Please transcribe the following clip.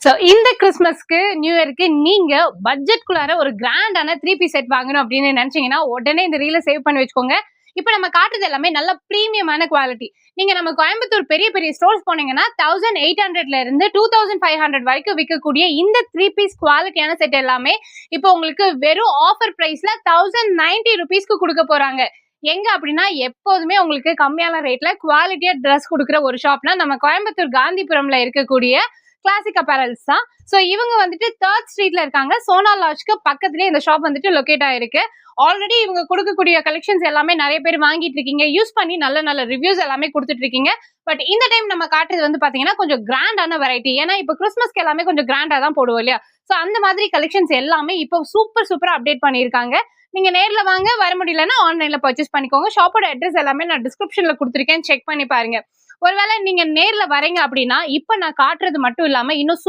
So இந்த கிறிஸ்மஸ்க்கு new இயருக்கு நீங்க பட்ஜெட்குள்ளார ஒரு கிராண்டான 3 பீஸ் செட் வாங்கணும் அப்படின்னு நினைச்சீங்கன்னா உடனே இந்த ரீல சேவ் பண்ணி வச்சுக்கோங்க. இப்ப நம்ம காட்டுறது எல்லாமே நல்ல பிரீமியமான குவாலிட்டி. நீங்க நம்ம கோயம்புத்தூர் பெரிய பெரிய ஸ்டோர்ஸ் போனீங்கன்னா 1800ல இருந்து 2500 வரைக்கும் விற்கக்கூடிய இந்த 3 பீஸ் குவாலிட்டியான செட் எல்லாமே இப்போ உங்களுக்கு வெறும் ஆஃபர் பிரைஸ்ல 1090 ருபீஸ்க்கு கொடுக்க போறாங்க. எங்க அப்படின்னா எப்போதுமே உங்களுக்கு கம்மியான ரேட்ல குவாலிட்டியா ட்ரெஸ் கொடுக்குற ஒரு ஷாப்னா நம்ம கோயம்புத்தூர் காந்திபுரம்ல இருக்கக்கூடிய கிளாசிக் அப்பேரல்ஸ் தான். சோ இவங்க வந்துட்டு 3rd ஸ்ட்ரீட்ல இருக்காங்க. சோனா லாட்ஜ்க்கு பக்கத்துலயே இந்த ஷாப் வந்துட்டு லொகேட் ஆயிருக்கு. ஆல்ரெடி இவங்க கொடுக்கக்கூடிய கலெக்ஷன்ஸ் எல்லாமே நிறைய பேர் வாங்கிட்டு இருக்கீங்க, யூஸ் பண்ணி நல்ல நல்ல ரிவ்யூஸ் எல்லாமே கொடுத்துட்டு இருக்கீங்க. பட் இந்த டைம் நம்ம காட்டுறது வந்து பாத்தீங்கன்னா கொஞ்சம் கிராண்டான வெரைட்டி. ஏன்னா இப்போ கிறிஸ்மஸ்க்கு எல்லாமே கொஞ்சம் கிராண்டா தான் போடுவோம் இல்லையா? சோ அந்த மாதிரி கலெக்ஷன்ஸ் எல்லாமே இப்போ சூப்பரா அப்டேட் பண்ணிருக்காங்க. நீங்க நேர்ல வாங்க, வர முடியலன்னா ஆன்லைன்ல பர்ச்சேஸ் பண்ணிக்கோங்க. ஷாப்போட அட்ரஸ் எல்லாமே நான் டிஸ்கிரிப்ஷன்ல கொடுத்துருக்கேன், செக் பண்ணி பாருங்க. ஒருவேளை நீங்க நேர்ல வரீங்க அப்படின்னா இப்ப நான் காட்டுறது மட்டும் இல்லாம இன்னும்